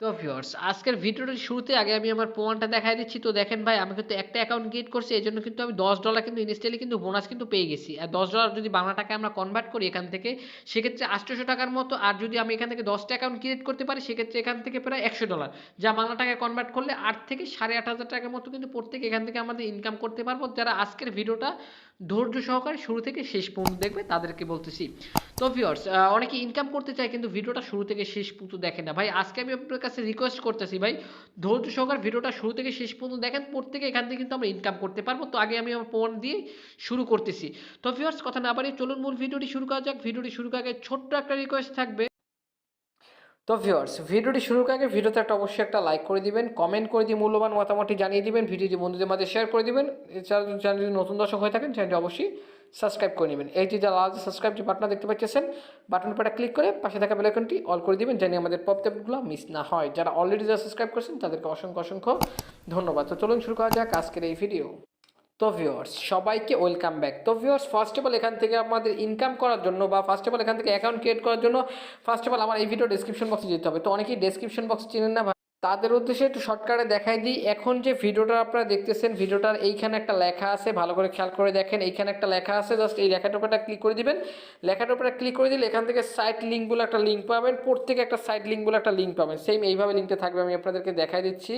তো ভিউয়ার্স আজকের ভিডিওটির শুরুতে আগে আমি আমার প্রমাণটা দেখায় দিচ্ছি। তো দেখেন ভাই, আমি কিন্তু একটা অ্যাকাউন্ট ক্রিয়েট করছি, এজন্য কিন্তু আমি $10 কিন্তু ইনস্ট্যান্টলি কিন্তু বোনাস কিন্তু পেয়ে গেছি। আর $10 যদি বাংলা টাকায় আমরা কনভার্ট করি এখান থেকে, সেক্ষেত্রে 800 টাকার মতো। আর যদি আমি এখান থেকে 10টা অ্যাকাউন্ট ক্রিয়েট করতে পারি, সেক্ষেত্রে এখান থেকে প্রায় $100, যা বাংলা টাকায় কনভার্ট করলে 8 থেকে 8,500 টাকার মতো কিন্তু প্রত্যেক এখান থেকে আমাদের ইনকাম করতে পারবো। যারা আজকের ভিডিওটা ধৈর্য সহকারে শুরু থেকে শেষ পর্যন্ত দেখবে তাদেরকে বলতেছি। তো ভিউয়ার্স অনেকে ইনকাম করতে চায় কিন্তু ভিডিওটা শুরু থেকে শেষ পর্যন্ত দেখেন না। ভাই আজকে আমি আপনার কাছে রিকোয়েস্ট করতেছি, ভাই ধৈর্য সহকারে ভিডিওটা শুরু থেকে শেষ পর্যন্ত দেখেন, প্রত্যেকে এখান থেকে কিন্তু আমরা ইনকাম করতে পারবো। তো আগে আমি আমার প্রমাণ দিয়ে শুরু করতেছি। তো ভিউয়ার্স কথা না বাড়িয়ে চলুন মূল ভিডিওটি শুরু করা যাক। ভিডিওটি শুরু করার আগে ছোট্ট একটা রিকোয়েস্ট থাকবে। তো ভিউয়ার্স ভিডিওটি শুরুর আগে ভিডিওতে অবশ্যই একটা লাইক করে দিবেন, কমেন্ট করে দিয়ে মূল্যবান মতামতটি জানিয়ে দিবেন, ভিডিওটি বন্ধুদের মাঝে শেয়ার করে দিবেন। এছাড়া যদি নতুন দর্শক হয়ে থাকেন চ্যানেলটি অবশ্যই সাবস্ক্রাইব করে নেবেন। এই যে লাল সাবস্ক্রাইব যে বাটনটা দেখতে পাচ্ছেন, বাটনের উপরে ক্লিক করে পাশে থাকা বেল আইকনটি অল করে দিবেন, জানি আমাদের পপদেবগুলো মিস না হয়। যারা অলরেডি সাবস্ক্রাইব করেছেন তাদেরকে অসংখ্য অসংখ্য ধন্যবাদ। তো চলুন শুরু করা যাক আজকের এই ভিডিও। তো ভিউয়ার্স সবাইকে ওয়েলকাম ব্যাক। তো ভিউয়ার্স ফার্স্ট অফ অল এখান থেকে আমাদের ইনকাম করার জন্য বা ফার্স্ট অফ অল এখান থেকে অ্যাকাউন্ট ক্রিয়েট করার জন্য ফার্স্ট অফ অল আমার এই ভিডিও ডেসক্রিপশন বক্সে যেতে হবে। তো অনেকেই ডেসক্রিপশন বক্স চিনেন না, তাদের উদ্দেশ্যে একটু শর্টকাটে দেখাই দিই। এখন যে ভিডিওটা আপনারা দেখতেছেন, ভিডিওটার এইখানে একটা লেখা আছে, ভালো করে খেয়াল করে দেখেন। এইখানে একটা লেখা আছে, জাস্ট এই লেখাটার উপরে ক্লিক করে দিবেন। লেখাটার উপরে ক্লিক করে দিলে এখান থেকে সাইট লিঙ্ক বলে একটা লিঙ্ক পাবেন, প্রত্যেকে একটা সাইট লিঙ্ক বলে একটা লিঙ্ক পাবেন। সেম এইভাবে লিঙ্কটা থাকবে, আমি আপনাদেরকে দেখাই দিচ্ছি।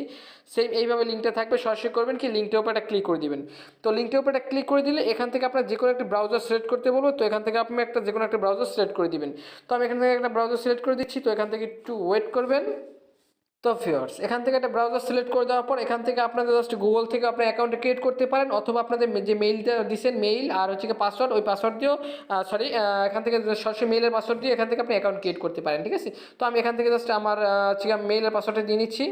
সেম এইভাবে লিঙ্কটা থাকবে, সরাসরি করবেন কি লিঙ্কটার উপরে একটা ক্লিক করে দিবেন। তো লিঙ্কটার উপরে একটা ক্লিক করে দিলে এখান থেকে আপনার যে কোনো একটা ব্রাউজার সিলেক্ট করতে বলবো। তো এখান থেকে আপনি যে কোনো একটা ব্রাউজার সিলেক্ট করে দিবেন। তো আমি এখান থেকে একটা ব্রাউজার সিলেক্ট করে দিচ্ছি। তো এখান থেকে একটু ওয়েট করবেন। তো ভিউয়ার্স এখান থেকে একটা ব্রাউজার সিলেক্ট করে দেওয়ার পর এখান থেকে আপনাদের জাস্ট গুগল থেকে আপনার অ্যাকাউন্ট ক্রিয়েট করতে পারেন, অথবা আপনাদের যে মেইলটা দিচ্ছেন মেইল আর হচ্ছে পাসওয়ার্ড, ওই পাসওয়ার্ড দিয়েও এখান থেকে সরাসরি মেইলের পাসওয়ার্ড দিয়ে এখান থেকে আপনি অ্যাকাউন্ট ক্রিয়েট করতে পারেন। ঠিক আছে, তো আমি এখান থেকে জাস্ট আমার মেইলের পাসওয়ার্ডটা দিয়ে নিচ্ছি।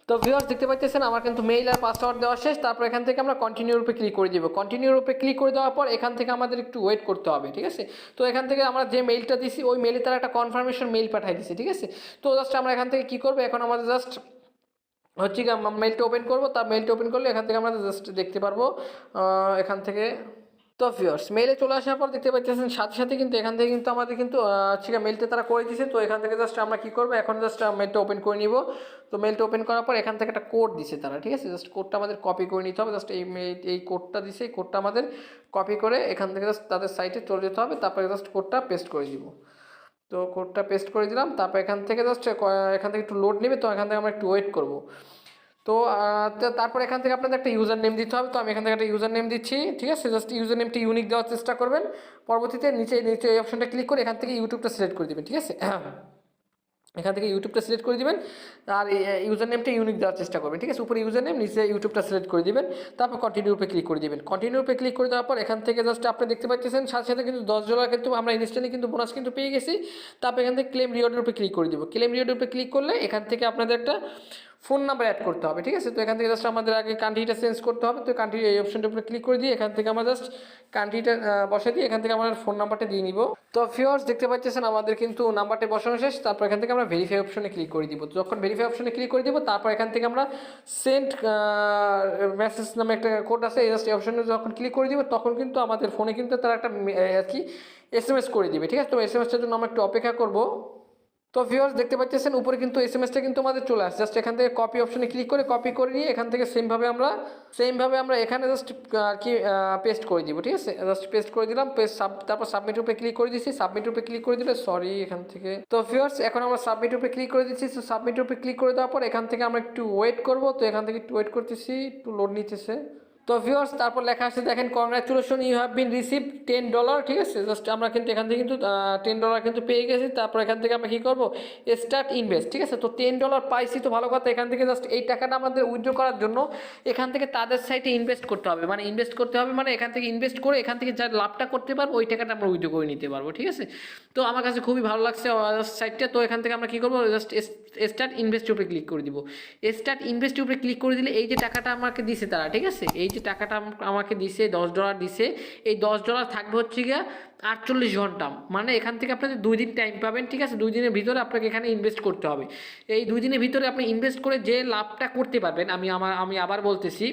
তো ভিউয়ার্স দেখতে পাচ্ছেন আমার কিন্তু মেইল আর পাসওয়ার্ড দেওয়া শেষ। তারপর এখান থেকে আমরা কন্টিনিউর উপরে ক্লিক করে দিব। কন্টিনিউর উপরে ক্লিক করে দেওয়ার পর এখান থেকে আমাদের একটু ওয়েট করতে হবে। ঠিক আছে, তো এখান থেকে আমরা যে মেইলটা দিছি ওই মেইলে তারা একটা কনফার্মেশন মেইল পাঠিয়ে দিচ্ছে। ঠিক আছে, তো জাস্ট আমরা এখান থেকে কী করবো, এখন আমাদের জাস্ট হচ্ছে কি মেইলটা ওপেন করবো। তার মেইলটা ওপেন করলে এখান থেকে আমরা জাস্ট দেখতে পারবো এখান থেকে। তো ভিউয়ার্স মেইলে চলে আসার পর দেখতে পাচ্ছেন সাথে সাথে কিন্তু এখান থেকে কিন্তু আমাদের কিন্তু ঠিক আছে মেইলটা তারা করে দিয়েছে। তো এখান থেকে জাস্ট আমরা কী করবো, এখন জাস্ট মেইলটা ওপেন করে নিব। তো মেইলটা ওপেন করার পর এখান থেকে একটা কোড দিছে তারা। ঠিক আছে, জাস্ট কোডটা আমাদের কপি করে নিতে হবে। জাস্ট এই কোডটা দিছে, এই কোডটা আমাদের কপি করে এখান থেকে জাস্ট তাদের সাইটে চলে যেতে হবে। তারপরে জাস্ট কোডটা পেস্ট করে দিব। তো কোডটা পেস্ট করে দিলাম। তারপর এখান থেকে জাস্ট এখান থেকে একটু লোড নেবে। তো এখান থেকে আমরা একটু ওয়েট করব। তো তারপর এখান থেকে আপনাদের একটা ইউজার নেম দিতে হবে। তো আমি এখান থেকে একটা ইউজার নেম দিচ্ছি। ঠিক আছে, জাস্ট ইউজার নেমটি ইউনিক দেওয়ার চেষ্টা করবেন। পরবর্তীতে নিচে নিচে এই অপশনটা ক্লিক করে এখান থেকে ইউটিউবটা সিলেক্ট করে দেবেন। ঠিক আছে, এখান থেকে ইউটিউবটা সিলেক্ট করে দিবেন আর ইউজার নেমটা ইউনিক দেওয়ার চেষ্টা করবেন। ঠিক আছে, উপরে ইউজার নেম, নিচে ইউটিউবটা সিলেক্ট করে দিবেন। তারপর কন্টিনিউ উপরে ক্লিক করে দিবেন। কন্টিনিউ উপরে ক্লিক করে দেওয়ার পর এখান থেকে জাস্ট আপনি দেখতে পাচ্ছেন সাথে সাথে কিন্তু $10 কিন্তু আমরা ইনস্ট্যান্টলি কিন্তু বোনাস কিন্তু পেয়ে গেছি। তারপর এখান থেকে ক্লেম রিওয়ার্ডের উপরে ক্লিক করে দিব। ক্লেম রিওয়ার্ডের উপরে ক্লিক করলে এখান থেকে আপনাদের একটা ফোন নাম্বার অ্যাড করতে হবে। ঠিক আছে, তো এখান থেকে জাস্ট আমাদের আগে কান্ট্রিটা চেঞ্জ করতে হবে। তো কান্ট্রি এই অপশনটার উপরে ক্লিক করে দিয়ে এখান থেকে আমরা জাস্ট কান্ট্রিটা বসে দিয়ে এখান থেকে আমরা ফোন নাম্বারটা দিয়ে নিব। তো ভিউয়ার্স দেখতে পাচ্ছেন আমাদের কিন্তু নাম্বারটা বসানো শেষ। তারপর এখান থেকে আমরা ভেরিফাই অপশনে ক্লিক করে দিব। তো যখন ভেরিফাই অপশনে ক্লিক করে দিব তারপর এখান থেকে আমরা সেন্ড মেসেজ নামে একটা কোড আছে, জাস্ট এই অপশনে যখন ক্লিক করে দিব তখন কিন্তু আমাদের ফোনে কিন্তু তারা একটা আর কি SMS করে দিবে। ঠিক আছে, তো SMS-টার জন্য আমরা একটু অপেক্ষা করব। তো ভিউয়ার্স দেখতে পাচ্ছেন উপরে কিন্তু SMS-টা কিন্তু আমাদের চলে আসছে। জাস্ট এখান থেকে কপি অপশনে ক্লিক করে কপি করে নিয়ে এখান থেকে সেমভাবে আমরা এখানে জাস্ট আর কি পেস্ট করে দিব। ঠিক আছে, জাস্ট পেস্ট করে দিলাম। তারপর সাবমিট উপরে ক্লিক করে দিচ্ছি। সাবমিট উপরে ক্লিক করে দিলে এখান থেকে তো ভিউয়ার্স এখন আমরা সাবমিট উপরে ক্লিক করে দিচ্ছি। তো সাবমিট উপরে ক্লিক করে দেওয়ার পর এখান থেকে আমরা একটু ওয়েট করব। তো এখান থেকে একটু ওয়েট করতেছি, একটু লোড নিতেছে। তো ভিউয়ার্স তারপর লেখা আছে দেখেন, congratulation you have been receive $10। ঠিক আছে, জাস্ট আমরা কিন্তু এখান থেকে কিন্তু $10 কিন্তু পেয়ে গেছি। তারপর এখান থেকে আমরা কী করবো, স্টার্ট ইনভেস্ট। ঠিক আছে, তো $10 পাইছি, তো ভালো কথা। এখান থেকে জাস্ট এই টাকাটা আমাদের উইথড্র করার জন্য এখান থেকে তাদের সাইটে ইনভেস্ট করতে হবে। মানে এখান থেকে ইনভেস্ট করে এখান থেকে যা লাভটা করতে পারবো ওই টাকাটা আমরা উইথড্র করে নিতে পারবো। ঠিক আছে, তো আমার কাছে খুবই ভালো লাগছে সাইটটা। তো এখান থেকে আমরা কী করবো, জাস্ট স্টার্ট ইনভেস্ট উপরে ক্লিক করে দিব। স্টার্ট ইনভেস্ট উপরে ক্লিক করে দিলে এই যে টাকাটা আমাকে দিছে তারা, ঠিক আছে, এই যে টাকাটা আমাকে দিছে $10 দিছে, এই $10 থাকবে হচ্ছে গিয়া 48 ঘন্টা। মানে এখান থেকে আপনাদের 2 দিন টাইম পাবেন। ঠিক আছে, 2 দিনের ভিতরে আপনাকে এখানে ইনভেস্ট করতে হবে। এই 2 দিনের ভিতরে আপনি ইনভেস্ট করে যে লাভটা করতে পারবেন, আমি আবার বলতেছি,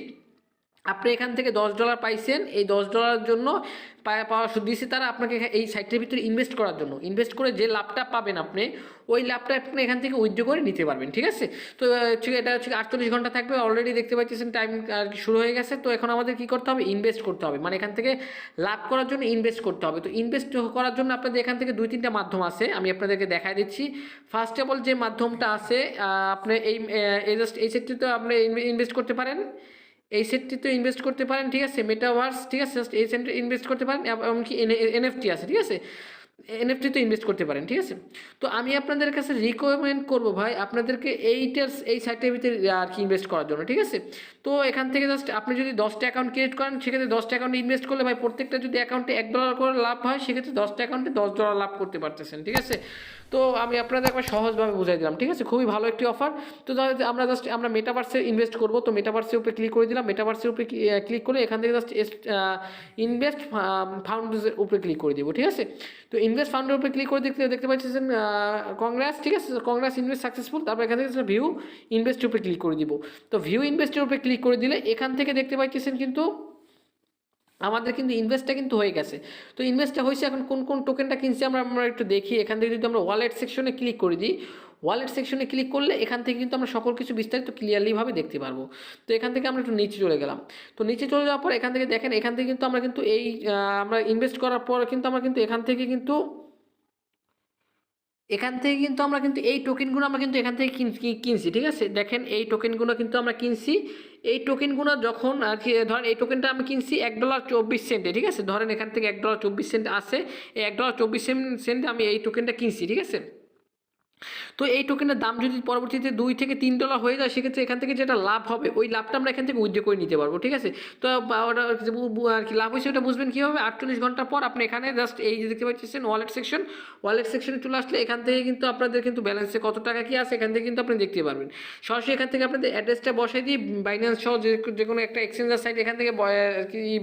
আপনি এখান থেকে $10 পাইছেন, এই $10 জন্য পাওয়া দিয়েছে তারা আপনাকে এই সাইটটার ভিতরে ইনভেস্ট করার জন্য। ইনভেস্ট করে যে লাভটা পাবেন আপনি, ওই লাভটা আপনি এখান থেকে উইথড্র করে নিতে পারবেন, ঠিক আছে। তো এটা হচ্ছে 48 ঘন্টা থাকবে। অলরেডি দেখতে পাচ্ছেন টাইম আর কি শুরু হয়ে গেছে। তো এখন আমাদের কী করতে হবে, ইনভেস্ট করতে হবে, মানে এখান থেকে লাভ করার জন্য ইনভেস্ট করতে হবে। তো ইনভেস্ট করার জন্য আপনাদের এখান থেকে 2-3টা মাধ্যম আছে, আমি আপনাদেরকে দেখাই দিচ্ছি। ফার্স্ট অফ অল যে মাধ্যমটা আছে, আপনি এই জাস্ট এই সেটটিতে আপনি ইনভেস্ট করতে পারেন, এই সেটটিতে ইনভেস্ট করতে পারেন, ঠিক আছে। মেটাভার্স, ঠিক আছে, জাস্ট এই সেন্টারে ইনভেস্ট করতে পারেন। এমনকি এনএফটি আছে, ঠিক আছে, এনএফটিতে ইনভেস্ট করতে পারেন, ঠিক আছে। তো আমি আপনাদের কাছে রিকমেন্ড করবো ভাই আপনাদেরকে এই সাইটের ভিতরে আর কি ইনভেস্ট করার জন্য, ঠিক আছে। তো এখান থেকে জাস্ট আপনি যদি 10টা অ্যাকাউন্ট ক্রিয়েট করেন, সেক্ষেত্রে 10টা অ্যাকাউন্টে ইনভেস্ট করলে ভাই প্রত্যেকটা যদি অ্যাকাউন্টে $1 করে লাভ হয়, সেক্ষেত্রে 10টা অ্যাকাউন্টে $10 লাভ করতে পারতেছেন, ঠিক আছে। তো আমি আপনাদের একবার সহজভাবে বুঝাই দিলাম, ঠিক আছে, খুবই ভালো একটি অফার। তো আমরা মেটাভার্সে ইনভেস্ট করবো, তো মেটাভার্সের উপরে ক্লিক করে দিলাম। মেটাভার্সের উপরে ক্লিক করে এখান থেকে জাস্ট ইনভেস্ট ফাউন্ডের উপরে ক্লিক করে দিব, ঠিক আছে। তো ইনভেস্ট ফাউন্ডের উপরে ক্লিক করে দেখতে পাচ্ছেন কংগ্রেস, ঠিক আছে, কংগ্রেস ইনভেস্ট সাকসেসফুল। তারপর এখান থেকে ভিউ ইনভেস্টের উপরে ক্লিক করে দিব। তো ভিউ ইনভেস্টের উপরে ক্লিক করে দিলে এখান থেকে দেখতে পাচ্ছেন কিন্তু আমাদের কিন্তু ইনভেস্টটা কিন্তু হয়ে গেছে। তো ইনভেস্টটা হয়েছে, এখন কোন কোন টোকেনটা কিনছি আমরা একটু দেখি। এখান থেকে যদি আমরা ওয়ালেট সেকশনে ক্লিক করে দিই, ওয়ালেট সেকশনে ক্লিক করলে এখান থেকে কিন্তু আমরা সকল কিছু বিস্তারিত ক্লিয়ারলিভাবে দেখতে পারবো। তো এখান থেকে আমরা একটু নিচে চলে গেলাম। তো নিচে চলে যাওয়ার পর এখান থেকে দেখেন, এখান থেকে কিন্তু আমরা কিন্তু আমরা ইনভেস্ট করার পর কিন্তু আমরা কিন্তু এখান থেকে কিন্তু আমরা কিন্তু এই টোকেনগুলো আমরা কিন্তু এখান থেকে কিনছি, ঠিক আছে। দেখেন এই টোকেনগুলো কিন্তু আমরা কিনছি। এই টোকেনগুলো যখন আর কি ধরেন এই টোকেনটা আমি কিনছি $1.24, ঠিক আছে। ধরেন এখান থেকে $1.24 আছে, এই $1.24 আমি এই টোকেনটা কিনছি, ঠিক আছে। তো এই টোকেনের দাম যদি পরবর্তীতে $2 থেকে $3 হয়ে যায়, সেক্ষেত্রে এখান থেকে যেটা লাভ হবে, ওই লাভটা আমরা এখান থেকে উইথড্র করে নিতে পারবো, ঠিক আছে। তো ওটা আর কি লাভ হয়েছে ওটা বুঝবেন কীভাবে, 48 ঘন্টা পর আপনি এখানে জাস্ট এই যে দেখতে পাচ্ছেন ওয়ালেট সেকশনে চলে আসলে এখান থেকে কিন্তু আপনাদের কিন্তু ব্যালেন্সে কত টাকা কি আছে এখান থেকে কিন্তু আপনি দেখতে পারবেন। সরাসরি এখান থেকে আপনাদের অ্যাড্রেসটা বসাই দিয়ে বাইন্যান্স সহ যে কোনো একটা এক্সচেঞ্জার সাইট এখান থেকে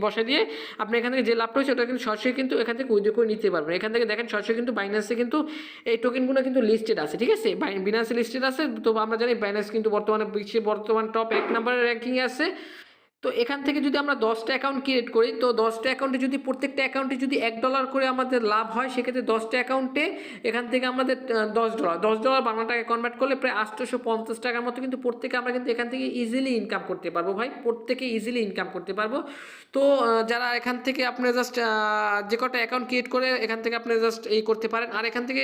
বসাই দিয়ে আপনি এখান থেকে যে লাভটা হয়েছে ওটা কিন্তু সরাসরি কিন্তু এখান থেকে উইথড্র করে নিতে পারবেন। এখান থেকে দেখেন সরাসরি কিন্তু বাইন্যান্সে কিন্তু এই টোকেনগুলো কিন্তু লিস্টেড আছে, ঠিক আছে, বাইন্যান্সে লিস্টেড আছে। তো আমরা জানি বাইন্যান্স কিন্তু বর্তমান টপ 1 নম্বরের র্যাঙ্কিংয়ে আছে। তো এখান থেকে যদি আমরা 10টা অ্যাকাউন্ট ক্রিয়েট করি, তো 10টা অ্যাকাউন্টে যদি প্রত্যেকটা অ্যাকাউন্টে যদি $1 করে আমাদের লাভ হয়, সেক্ষেত্রে 10টা অ্যাকাউন্টে এখান থেকে আমাদের $10 বাংলা টাকায় কনভার্ট করলে প্রায় 850 টাকার মতো কিন্তু প্রত্যেকে আমরা কিন্তু এখান থেকে ইজিলি ইনকাম করতে পারবো ভাই, প্রত্যেকে ইজিলি ইনকাম করতে পারবো। তো যারা এখান থেকে আপনি জাস্ট যে কটা অ্যাকাউন্ট ক্রিয়েট করে এখান থেকে আপনি জাস্ট এই করতে পারেন। আর এখান থেকে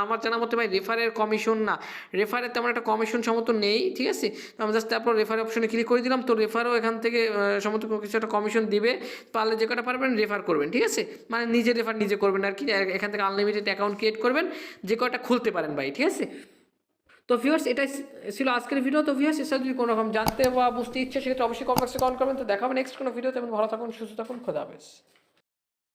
আমার জানা মতে ভাই রেফারের কমিশন না, রেফারের তেমন একটা কমিশন সমত নেই, ঠিক আছে। তো আমি জাস্ট তারপর রেফার অপশনে ক্লিক করে দিলাম। তো রেফারও এখান থেকে সমস্ত কিছু একটা কমিশন দিবে, পারলে যে কটা পারবেন রেফার করবেন, ঠিক আছে, মানে নিজে রেফার নিজে করবেন আর কি। এখান থেকে আনলিমিটেড অ্যাকাউন্ট ক্রিয়েট করবেন, যে কটা খুলতে পারেন ভাই, ঠিক আছে। তো ভিউয়ার্স এটাই ছিল আজকের ভিডিও। তো ভিউয়ার্স এসব যদি কোনো রকম জানতে বা বুঝতে ইচ্ছে, সেক্ষেত্রে অবশ্যই কমেন্ট বক্সে কমেন্ট করবেন। তো দেখা হবে নেক্সট কোনো ভিডিওতে। ভালো থাকুন, সুস্থ থাকুন, খোদা হাফেজ।